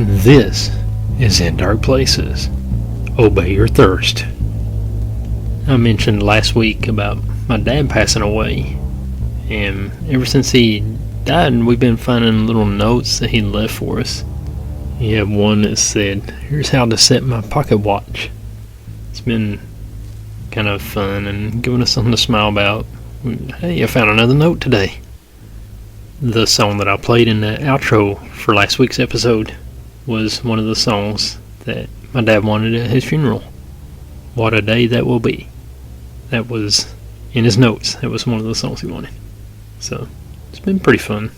This is In Dark Places. Obey your thirst. I mentioned last week about my dad passing away, and ever since he died, we've been finding little notes that he left for us. He had one that said, "Here's how to set my pocket watch." It's been kind of fun and giving us something to smile about. Hey, I found another note today. The song that I played in the outro for last week's episode was one of the songs that my dad wanted at his funeral. What a day that will be. That was in his notes. That was one of the songs he wanted. So, it's been pretty fun.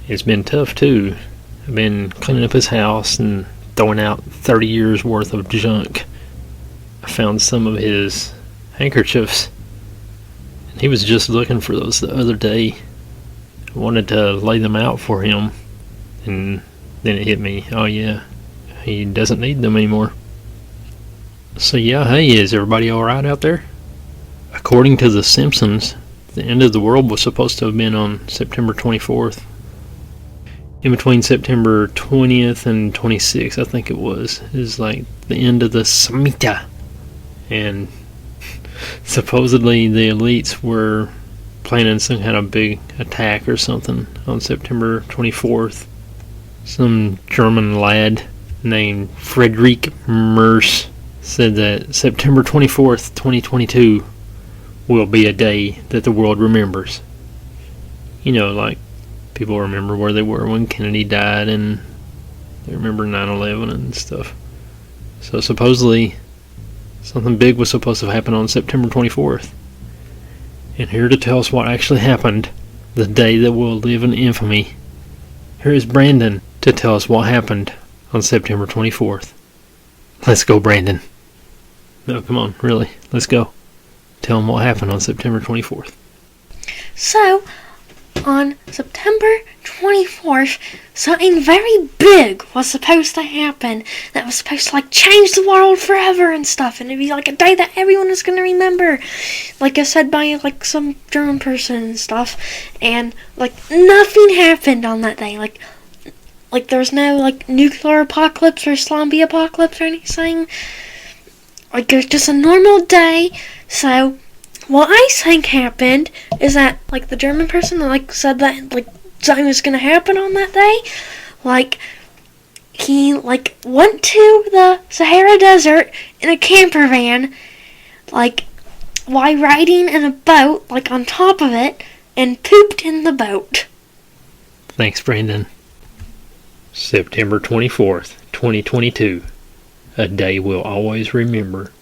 It's been tough too. I've been cleaning up his house and throwing out 30 years worth of junk. I found some of his handkerchiefs, and he was just looking for those the other day. I wanted to lay them out for him, and then it hit me, oh yeah, he doesn't need them anymore. So yeah, hey, is everybody alright out there? According to The Simpsons, the end of the world was supposed to have been on September 24th. In between September 20th and 26th, I think it was, is like the end of the Samhita. And supposedly the elites were planning some kind of big attack or something on September 24th. Some German lad named Friedrich Merz said that September 24th, 2022 will be a day that the world remembers. You know, like people remember where they were when Kennedy died, and they remember 9/11 and stuff. So supposedly something big was supposed to happen on September 24th. And here to tell us what actually happened, the day that will live in infamy, here is Brandon to tell us what happened on September 24th. Let's go, Brandon. No, come on, really, let's go. Tell him what happened on September 24th. So, on September 24th, something very big was supposed to happen that was supposed to, change the world forever and stuff, and it'd be, a day that everyone is going to remember, like I said by, some German person and stuff, and, nothing happened on that day, there was no, nuclear apocalypse or zombie apocalypse or anything, it was just a normal day. So what I think happened is that, the German person that, said that, something was gonna happen on that day, he, went to the Sahara Desert in a camper van, while riding in a boat, on top of it, and pooped in the boat. Thanks, Brandon. September 24th, 2022. A day we'll always remember.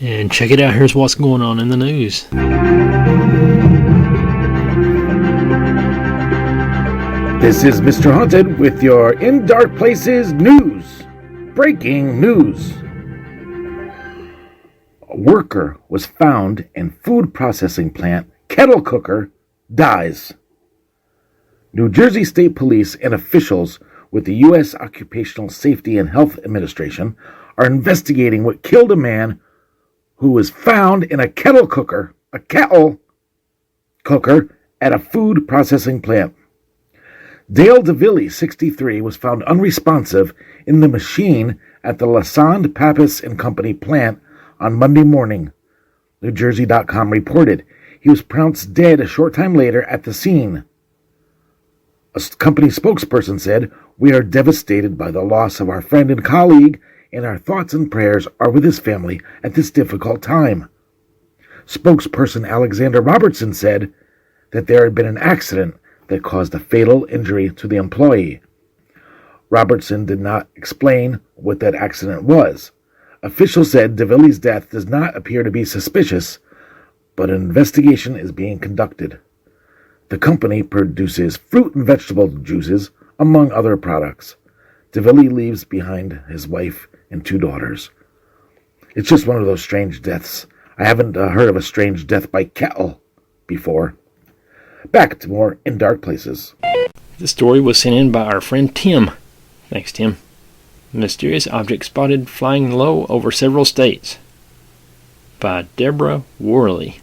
And check it out, here's what's going on in the news. This is Mr. Haunted with your In Dark Places news. Breaking news. A worker was found in food processing plant kettle cooker dies. New Jersey State Police and officials with the U.S. Occupational Safety and Health Administration are investigating what killed a man who was found in a kettle cooker at a food processing plant. Dale DeVilly, 63, was found unresponsive in the machine at the Lassonde Pappas & Company plant on Monday morning, NewJersey.com reported. He was pronounced dead a short time later at the scene. A company spokesperson said, "We are devastated by the loss of our friend and colleague, and our thoughts and prayers are with his family at this difficult time." Spokesperson Alexander Robertson said that there had been an accident that caused a fatal injury to the employee. Robertson did not explain what that accident was. Officials said DeVilly's death does not appear to be suspicious, but an investigation is being conducted. The company produces fruit and vegetable juices, among other products. DeVilly leaves behind his wife and 2 daughters. It's just one of those strange deaths. I haven't heard of a strange death by kettle before. Back to more In Dark Places. This story was sent in by our friend Tim. Thanks, Tim. Mysterious object spotted flying low over several states. By Deborah Worley.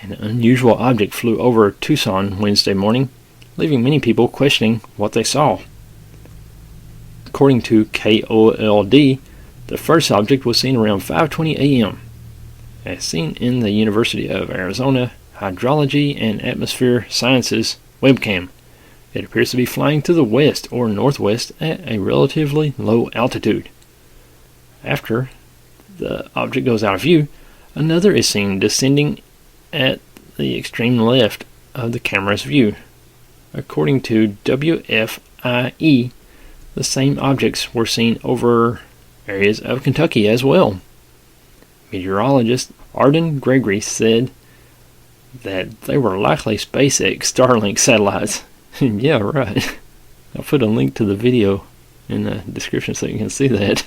An unusual object flew over Tucson Wednesday morning, leaving many people questioning what they saw. According to KOLD, the first object was seen around 5:20 a.m. as seen in the University of Arizona Hydrology and Atmosphere Sciences webcam. It appears to be flying to the west or northwest at a relatively low altitude. After the object goes out of view, another is seen descending at the extreme left of the camera's view. According to WFIE, the same objects were seen over areas of Kentucky as well. Meteorologist Arden Gregory said that they were likely SpaceX Starlink satellites. Yeah, right. I'll put a link to the video in the description so you can see that.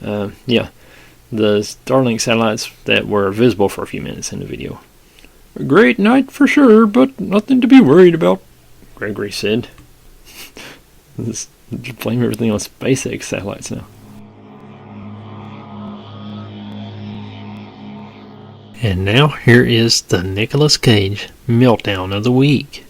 Yeah, the Starlink satellites that were visible for a few minutes in the video. A great night for sure, but nothing to be worried about, Gregory said. Just blame everything on SpaceX satellites now. And now here is the Nicolas Cage meltdown of the week.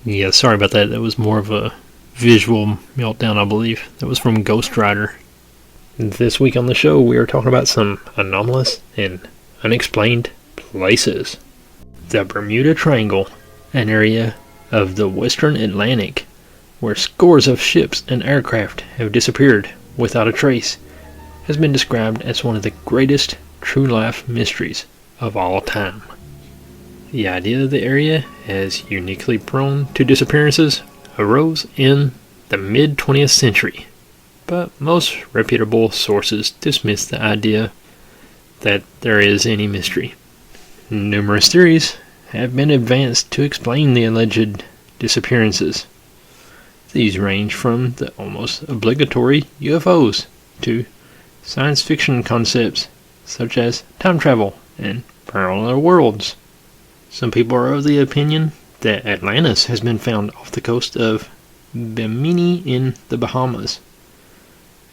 Yeah, sorry about that. That was more of a visual meltdown, I believe. That was from Ghost Rider. This week on the show, we are talking about some anomalous and unexplained places. The Bermuda Triangle, an area of the western Atlantic where scores of ships and aircraft have disappeared without a trace, has been described as one of the greatest true-life mysteries of all time. The idea of the area as uniquely prone to disappearances arose in the mid-20th century, but most reputable sources dismiss the idea that there is any mystery. Numerous theories have been advanced to explain the alleged disappearances. These range from the almost obligatory UFOs to science fiction concepts such as time travel and parallel worlds. Some people are of the opinion that Atlantis has been found off the coast of Bimini in the Bahamas,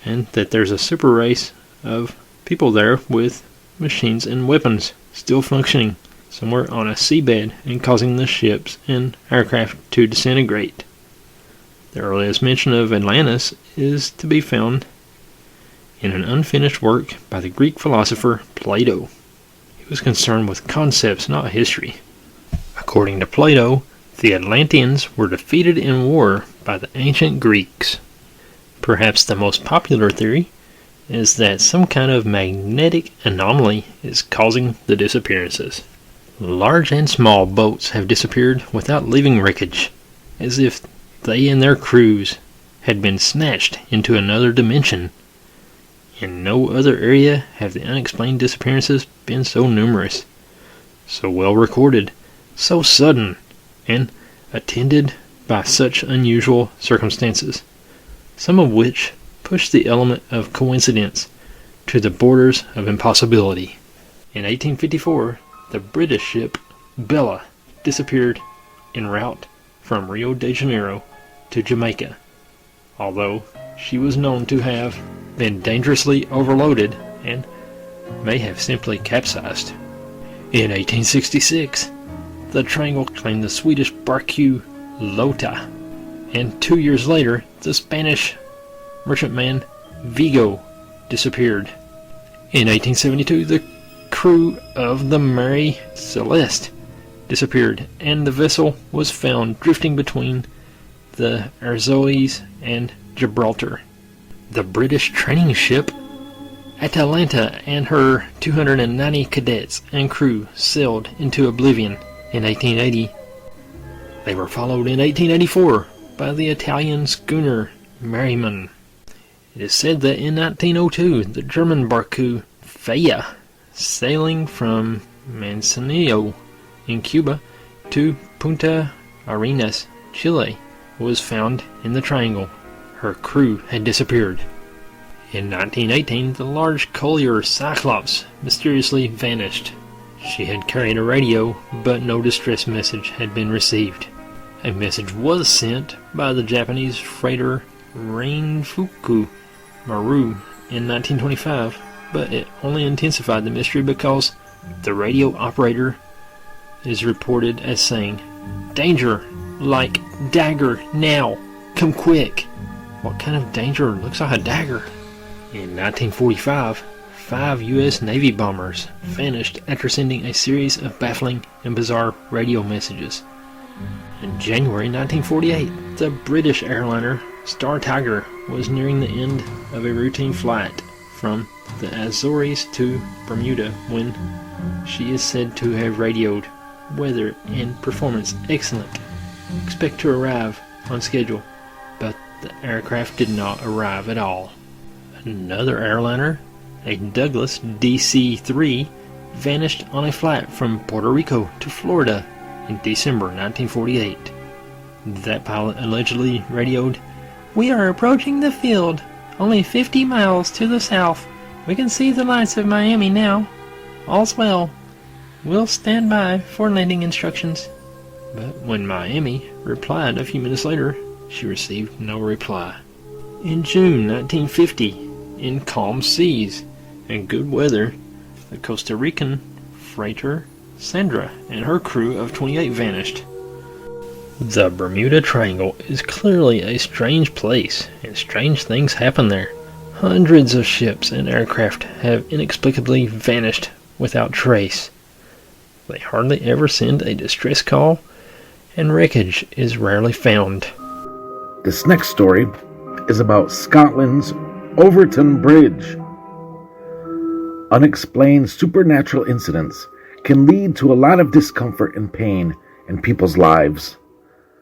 and that there's a super race of people there with machines and weapons still functioning somewhere on a seabed and causing the ships and aircraft to disintegrate. The earliest mention of Atlantis is to be found in an unfinished work by the Greek philosopher Plato. He was concerned with concepts, not history. According to Plato, the Atlanteans were defeated in war by the ancient Greeks. Perhaps the most popular theory is that some kind of magnetic anomaly is causing the disappearances. Large and small boats have disappeared without leaving wreckage, as if they and their crews had been snatched into another dimension. In no other area have the unexplained disappearances been so numerous, so well recorded, so sudden, and attended by such unusual circumstances, some of which push the element of coincidence to the borders of impossibility. In 1854, the British ship Bella disappeared en route from Rio de Janeiro to Jamaica, although she was known to have been dangerously overloaded and may have simply capsized. In 1866, the Triangle claimed the Swedish barque Lota, and 2 years later, the Spanish merchantman Vigo disappeared. In 1872, the crew of the Mary Celeste disappeared, and the vessel was found drifting between the Azores and Gibraltar. The British training ship Atalanta and her 290 cadets and crew sailed into oblivion in 1880. They were followed in 1884 by the Italian schooner Merriman. It is said that in 1902 the German barcoo Faya, sailing from Manzanillo in Cuba to Punta Arenas, Chile, was found in the triangle. Her crew had disappeared. In 1918, the large collier Cyclops mysteriously vanished. She had carried a radio, but no distress message had been received. A message was sent by the Japanese freighter Reinfuku Maru in 1925, but it only intensified the mystery because the radio operator is reported as saying, "Danger, like dagger, now, come quick." What kind of danger looks like a dagger? In 1945, 5 U.S. Navy bombers vanished after sending a series of baffling and bizarre radio messages. In January 1948, the British airliner Star Tiger was nearing the end of a routine flight from the Azores to Bermuda when she is said to have radioed, "Weather and performance excellent. Expect to arrive on schedule." But the aircraft did not arrive at all. Another airliner, a Douglas DC-3, vanished on a flight from Puerto Rico to Florida in December 1948. That pilot allegedly radioed, "We are approaching the field, only 50 miles to the south. We can see the lights of Miami now. All's well. We'll stand by for landing instructions." But when Miami replied a few minutes later, she received no reply. In June 1950, in calm seas and good weather, the Costa Rican freighter Sandra and her crew of 28 vanished. The Bermuda Triangle is clearly a strange place, and strange things happen there. Hundreds of ships and aircraft have inexplicably vanished without trace. They hardly ever send a distress call, and wreckage is rarely found. This next story is about Scotland's Overton Bridge. Unexplained supernatural incidents can lead to a lot of discomfort and pain in people's lives.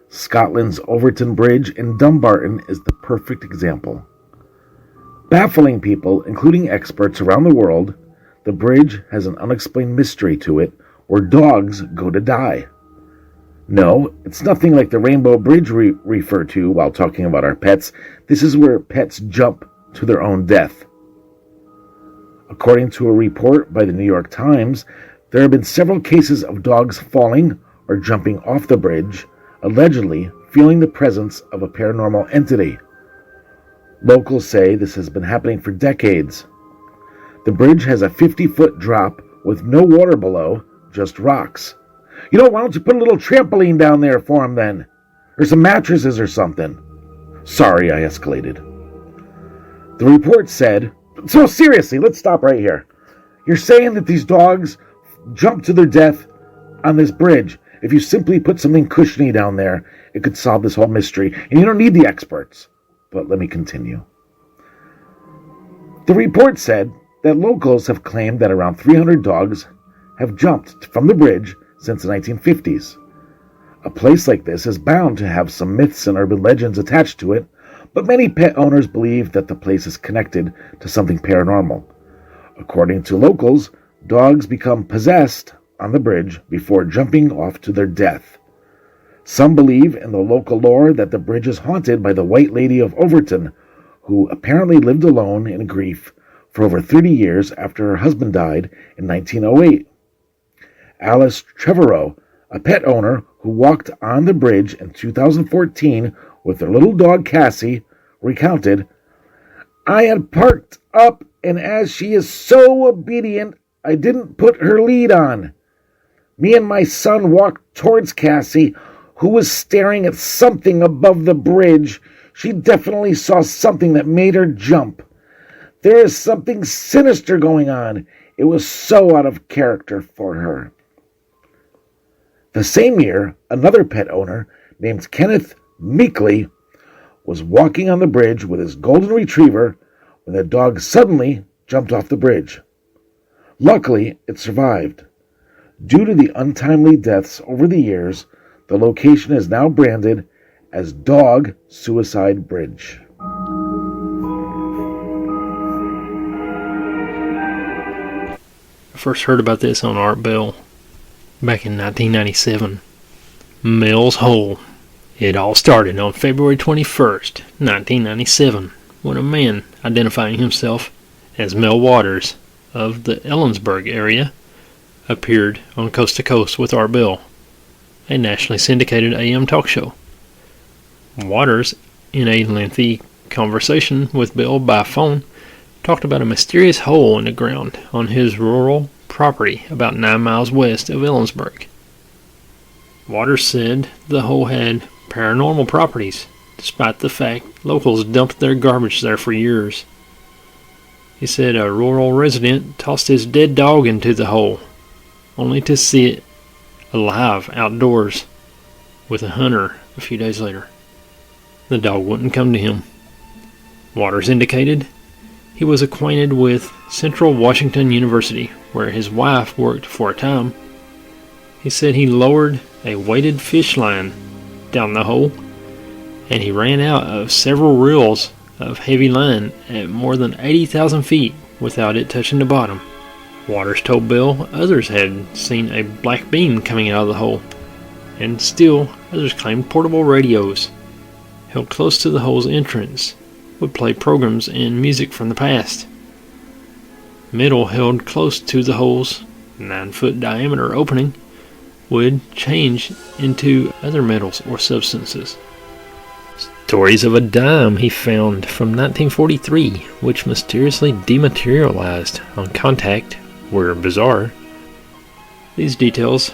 Scotland's Overton Bridge in Dumbarton is the perfect example. Baffling people, including experts around the world, the bridge has an unexplained mystery to it where dogs go to die. No, it's nothing like the Rainbow Bridge we refer to while talking about our pets. This is where pets jump to their own death. According to a report by the New York Times, there have been several cases of dogs falling or jumping off the bridge, allegedly feeling the presence of a paranormal entity. Locals say this has been happening for decades. The bridge has a 50-foot drop with no water below, just rocks. Why don't you put a little trampoline down there for him then? Or some mattresses or something. Sorry, I escalated. The report said, "So seriously, let's stop right here. You're saying that these dogs jump to their death on this bridge. If you simply put something cushiony down there, it could solve this whole mystery, and you don't need the experts." But let me continue. The report said that locals have claimed that around 300 dogs have jumped from the bridge since the 1950s. A place like this is bound to have some myths and urban legends attached to it, but many pet owners believe that the place is connected to something paranormal. According to locals, dogs become possessed on the bridge before jumping off to their death. Some believe in the local lore that the bridge is haunted by the White Lady of Overton, who apparently lived alone in grief for over 30 years after her husband died in 1908. Alice Trevorrow, a pet owner who walked on the bridge in 2014 with her little dog Cassie, recounted, "I had parked up, and as she is so obedient, I didn't put her lead on. Me and my son walked towards Cassie, who was staring at something above the bridge. She definitely saw something that made her jump. There is something sinister going on. It was so out of character for her. The same year, another pet owner named Kenneth Meekley was walking on the bridge with his golden retriever when the dog suddenly jumped off the bridge. Luckily, it survived. Due to the untimely deaths over the years, the location is now branded as Dog Suicide Bridge. I first heard about this on Art Bell back in 1997. Mel's Hole. It all started on February 21st, 1997, when a man identifying himself as Mel Waters of the Ellensburg area appeared on Coast to Coast with Art Bell, a nationally syndicated AM talk show. Waters, in a lengthy conversation with Bell by phone, talked about a mysterious hole in the ground on his rural property about 9 miles west of Ellensburg. Waters said the hole had paranormal properties, despite the fact locals dumped their garbage there for years. He said a rural resident tossed his dead dog into the hole, only to see it alive outdoors with a hunter a few days later. The dog wouldn't come to him. Waters indicated he was acquainted with Central Washington University, where his wife worked for a time. He said he lowered a weighted fish line down the hole, and he ran out of several reels of heavy line at more than 80,000 feet without it touching the bottom. Waters told Bell others had seen a black beam coming out of the hole, and still others claimed portable radios held close to the hole's entrance would play programs and music from the past. Metal held close to the hole's 9-foot diameter opening would change into other metals or substances. Stories of a dime he found from 1943, which mysteriously dematerialized on contact, were bizarre. These details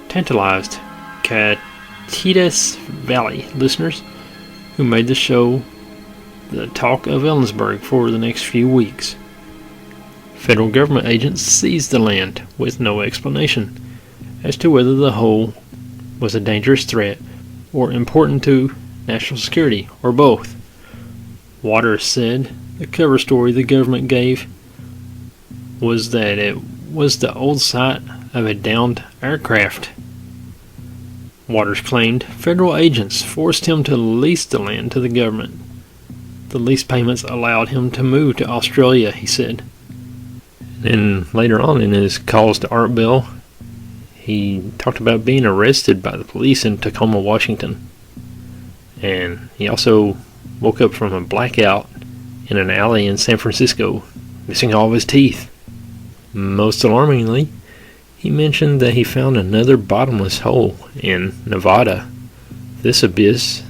tantalized Catitas Valley listeners, who made the show the talk of Ellensburg for the next few weeks. Federal government agents seized the land with no explanation as to whether the hole was a dangerous threat or important to national security, or both. Waters said the cover story the government gave was that it was the old site of a downed aircraft. Waters claimed federal agents forced him to lease the land to the government. The lease payments allowed him to move to Australia, he said. And later on in his calls to Art Bell, he talked about being arrested by the police in Tacoma, Washington. And he also woke up from a blackout in an alley in San Francisco, missing all of his teeth. Most alarmingly, he mentioned that he found another bottomless hole in Nevada. This abyss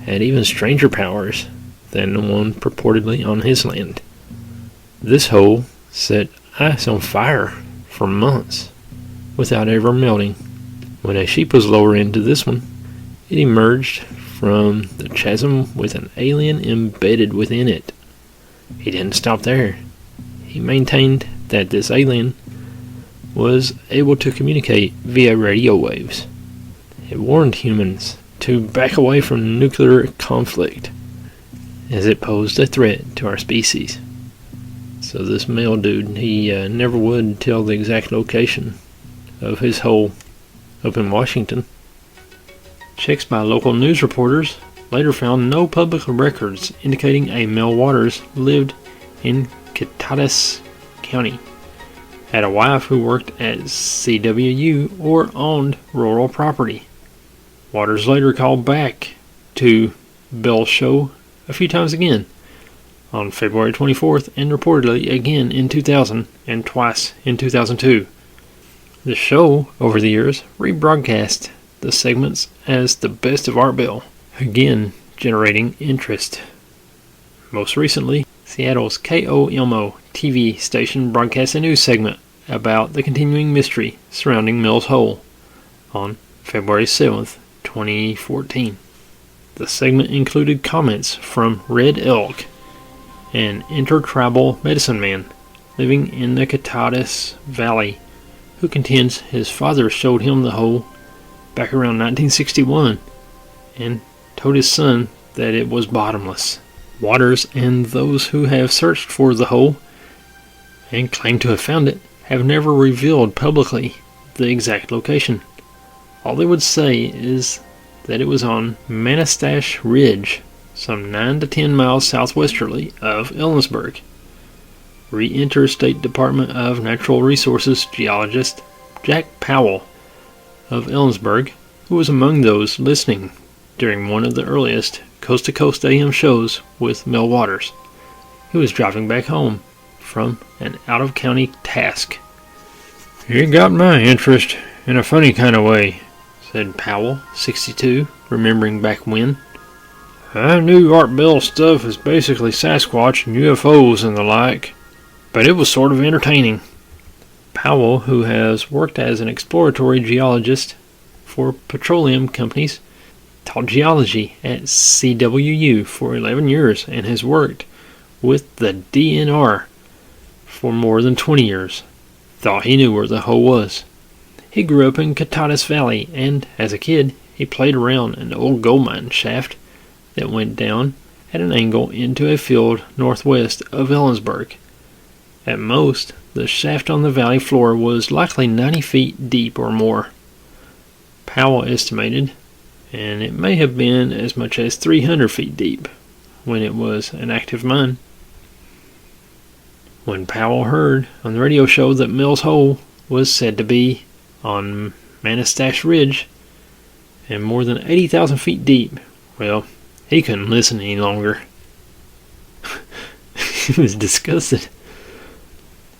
had even stranger powers than the one purportedly on his land. This hole set ice on fire for months without ever melting. When a sheep was lowered into this one, it emerged from the chasm with an alien embedded within it. He didn't stop there. He maintained that this alien was able to communicate via radio waves. It warned humans to back away from nuclear conflict, as it posed a threat to our species. So this male dude, he never would tell the exact location of his hole up in Washington. Checks by local news reporters later found no public records indicating a Mel Waters lived in Catatas County, had a wife who worked at CWU or owned rural property. Waters later called back to Bell's show a few times again, on February 24th and reportedly again in 2000 and twice in 2002. The show, over the years, rebroadcast the segments as the best of Art Bell, again generating interest. Most recently, Seattle's KOMO TV station broadcast a news segment about the continuing mystery surrounding Mel's Hole on February 7th, 2014. The segment included comments from Red Elk, an intertribal medicine man living in the Catatus Valley, who contends his father showed him the hole back around 1961 and told his son that it was bottomless. Waters and those who have searched for the hole and claim to have found it have never revealed publicly the exact location. All they would say is that it was on Manistash Ridge, some 9 to 10 miles southwesterly of Ellensburg. Interstate Department of Natural Resources geologist Jack Powell of Ellensburg, who was among those listening during one of the earliest coast-to-coast AM shows with Mel Waters. He was driving back home from an out-of-county task. "You got my interest in a funny kind of way," said Powell, 62, remembering back when. "I knew Art Bell's stuff is basically Sasquatch and UFOs and the like, but it was sort of entertaining." Powell, who has worked as an exploratory geologist for petroleum companies, taught geology at CWU for 11 years and has worked with the DNR for more than 20 years, thought he knew where the hole was. He grew up in Catatus Valley, and as a kid, he played around an old gold mine shaft that went down at an angle into a field northwest of Ellensburg. At most, the shaft on the valley floor was likely 90 feet deep or more. Powell estimated, and it may have been as much as 300 feet deep when it was an active mine. When Powell heard on the radio show that Mills Hole was said to be on Manistash Ridge and more than 80,000 feet deep, well, he couldn't listen any longer. He was disgusted.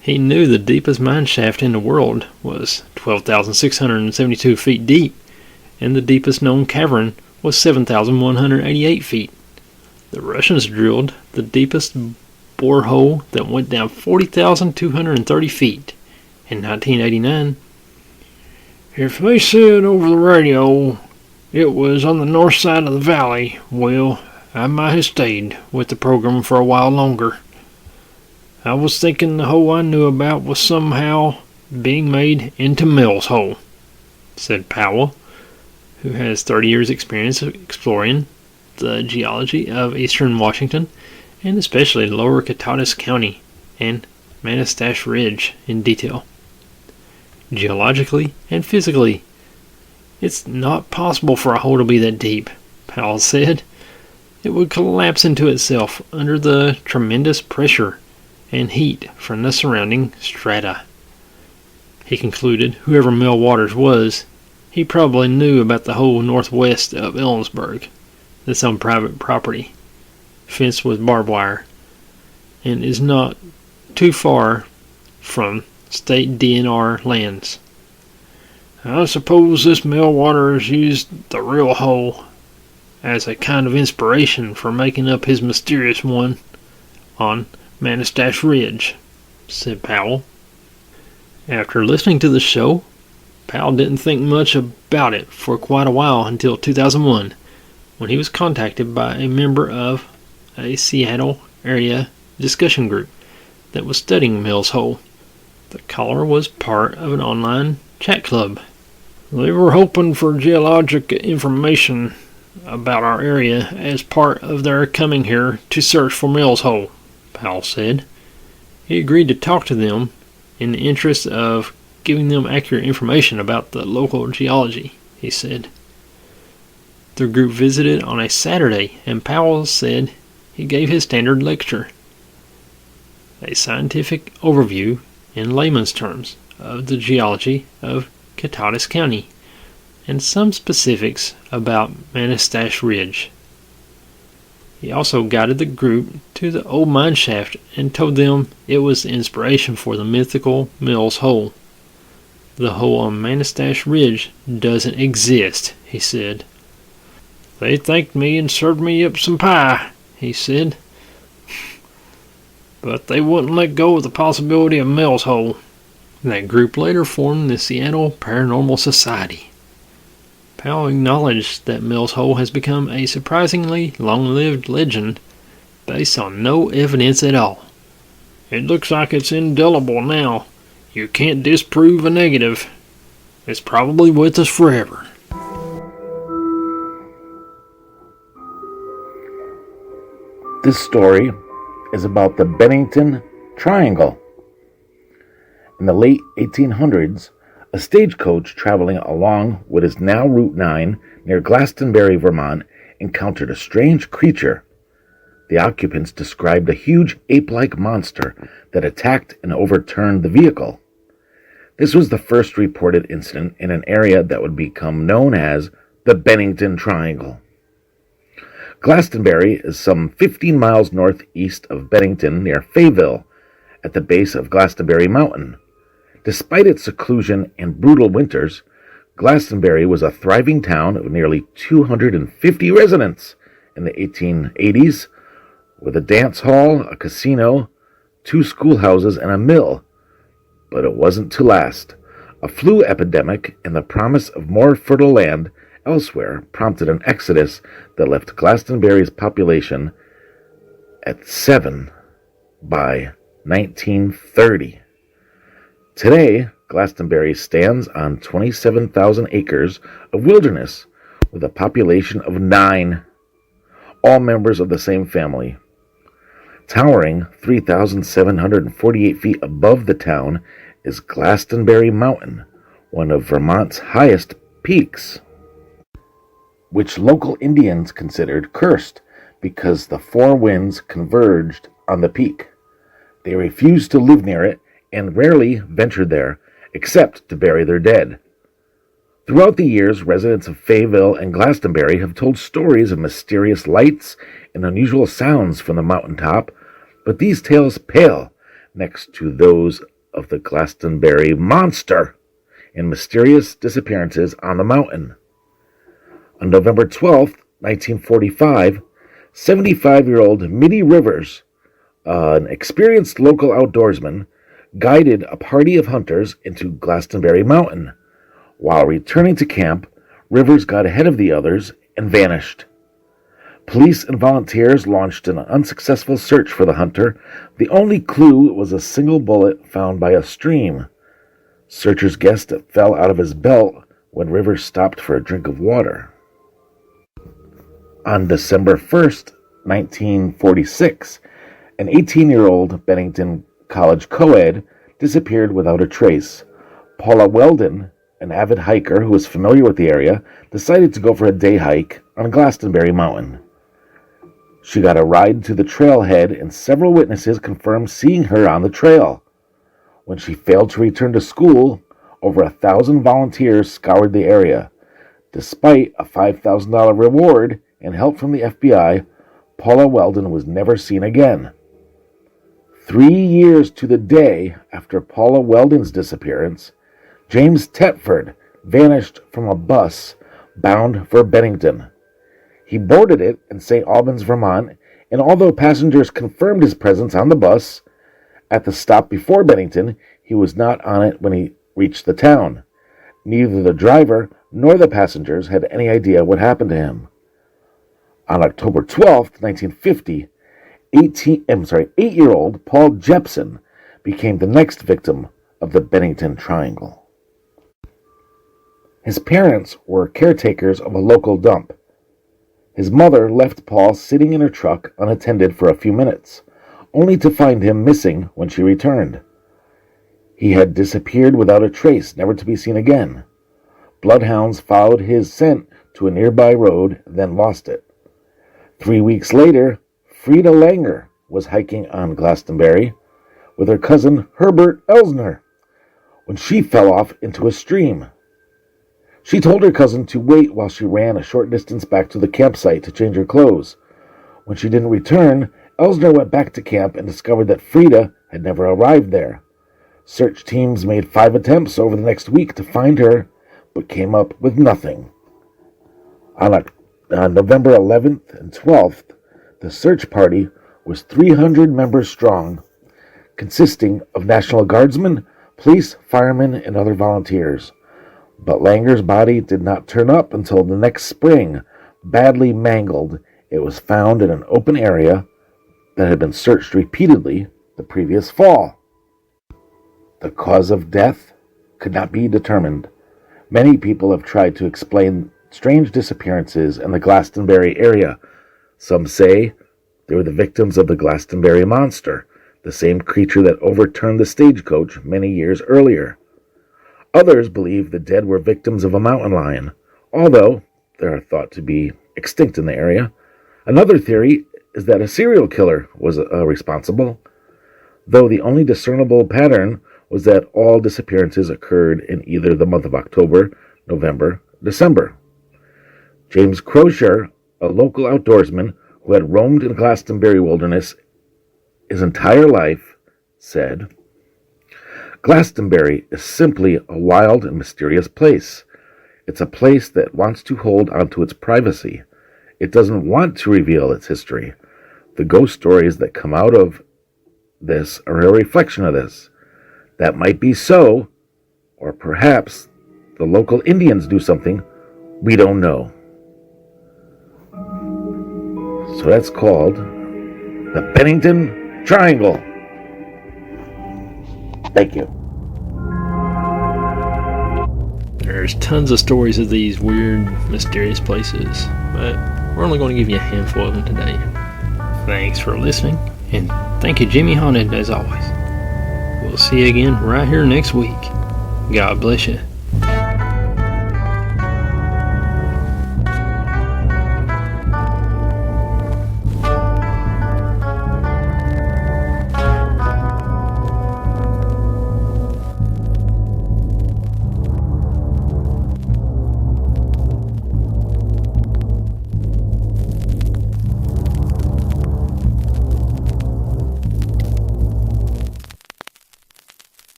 He knew the deepest mine shaft in the world was 12,672 feet deep, and the deepest known cavern was 7,188 feet. The Russians drilled the deepest borehole that went down 40,230 feet in 1989. If they said over the radio it was on the north side of the valley, well, I might have stayed with the program for a while longer. I was thinking the hole I knew about was somehow being made into Mills Hole," said Powell, who has 30 years' experience of exploring the geology of eastern Washington, and especially lower Catatus County and Manistash Ridge in detail. "Geologically and physically, it's not possible for a hole to be that deep," Powell said. "It would collapse into itself under the tremendous pressure and heat from the surrounding strata." He concluded whoever Mel Waters was, he probably knew about the hole northwest of Ellensburg that's on private property, fenced with barbed wire, and is not too far from state DNR lands. "I suppose this Mel Waters used the real hole as a kind of inspiration for making up his mysterious one on Manistash Ridge," said Powell. After listening to the show, Powell didn't think much about it for quite a while until 2001, when he was contacted by a member of a Seattle area discussion group that was studying Mills Hole. The caller was part of an online chat club. "They were hoping for geologic information about our area as part of their coming here to search for Mills Hole," Powell said. He agreed to talk to them in the interest of giving them accurate information about the local geology, he said. The group visited on a Saturday, and Powell said he gave his standard lecture, a scientific overview in layman's terms of the geology of Catatus County, and some specifics about Manistash Ridge. He also guided the group to the old mine shaft and told them it was the inspiration for the mythical Mills Hole. "The hole on Manistash Ridge doesn't exist," he said. "They thanked me and served me up some pie," he said. "But they wouldn't let go of the possibility of Mills Hole." That group later formed the Seattle Paranormal Society. Powell acknowledged that Mills Hole has become a surprisingly long-lived legend They saw no evidence at all. It looks like it's indelible now. You can't disprove a negative. It's probably with us forever. This story is about the Bennington Triangle. In the late 1800s, a stagecoach traveling along what is now Route 9 near Glastonbury, Vermont, encountered a strange creature. The occupants described a huge ape-like monster that attacked and overturned the vehicle. This was the first reported incident in an area that would become known as the Bennington Triangle. Glastonbury is some 15 miles northeast of Bennington near Fayetteville, at the base of Glastonbury Mountain. Despite its seclusion and brutal winters, Glastonbury was a thriving town of nearly 250 residents in the 1880s, with a dance hall, a casino, 2 schoolhouses, and a mill. But it wasn't to last. A flu epidemic and the promise of more fertile land elsewhere prompted an exodus that left Glastonbury's population at 7 by 1930. Today, Glastonbury stands on 27,000 acres of wilderness with a population of 9, all members of the same family. Towering 3,748 feet above the town is Glastonbury Mountain, one of Vermont's highest peaks, which local Indians considered cursed because the 4 winds converged on the peak. They refused to live near it and rarely ventured there, except to bury their dead. Throughout the years, residents of Fayetteville and Glastonbury have told stories of mysterious lights and unusual sounds from the mountaintop, but these tales pale next to those of the Glastonbury monster and mysterious disappearances on the mountain. On November 12, 1945, 75-year-old Mitty Rivers, an experienced local outdoorsman, guided a party of hunters into Glastonbury Mountain. While returning to camp, Rivers got ahead of the others and vanished. Police and volunteers launched an unsuccessful search for the hunter. The only clue was a single bullet found by a stream. Searchers guessed it fell out of his belt when Rivers stopped for a drink of water. On December 1st, 1946, an 18-year-old Bennington College co-ed disappeared without a trace. Paula Weldon, an avid hiker who was familiar with the area, decided to go for a day hike on Glastonbury Mountain. She got a ride to the trailhead, and several witnesses confirmed seeing her on the trail. When she failed to return to school, over 1,000 volunteers scoured the area. Despite a $5,000 reward and help from the FBI, Paula Weldon was never seen again. 3 years to the day after Paula Weldon's disappearance, James Tetford vanished from a bus bound for Bennington. He boarded it in St. Albans, Vermont, and although passengers confirmed his presence on the bus at the stop before Bennington, he was not on it when he reached the town. Neither the driver nor the passengers had any idea what happened to him. On October 12, 1950, 8-year-old Paul Jepson became the next victim of the Bennington Triangle. His parents were caretakers of a local dump. His mother left Paul sitting in her truck unattended for a few minutes, only to find him missing when she returned. He had disappeared without a trace, never to be seen again. Bloodhounds followed his scent to a nearby road, then lost it. 3 weeks later, Frida Langer was hiking on Glastonbury with her cousin Herbert Elsner when she fell off into a stream. She told her cousin to wait while she ran a short distance back to the campsite to change her clothes. When she didn't return, Elsner went back to camp and discovered that Frida had never arrived there. Search teams made 5 attempts over the next week to find her, but came up with nothing. On November 11th and 12th, the search party was 300 members strong, consisting of National Guardsmen, police, firemen, and other volunteers. But Langer's body did not turn up until the next spring. Badly mangled, it was found in an open area that had been searched repeatedly the previous fall. The cause of death could not be determined. Many people have tried to explain strange disappearances in the Glastonbury area. Some say they were the victims of the Glastonbury monster, the same creature that overturned the stagecoach many years earlier. Others believe the dead were victims of a mountain lion, although they are thought to be extinct in the area. Another theory is that a serial killer was responsible, though the only discernible pattern was that all disappearances occurred in either the month of October, November, December. James Crozier, a local outdoorsman who had roamed in Glastonbury wilderness his entire life, said, "Glastonbury is simply a wild and mysterious place. It's a place that wants to hold onto its privacy. It doesn't want to reveal its history. The ghost stories that come out of this are a reflection of this. That might be so, or perhaps the local Indians do something we don't know." So that's called the Bennington Triangle. Thank you. There's tons of stories of these weird, mysterious places, but we're only going to give you a handful of them today. Thanks for listening, and thank you, Jimmy Haunted, as always. We'll see you again right here next week. God bless you.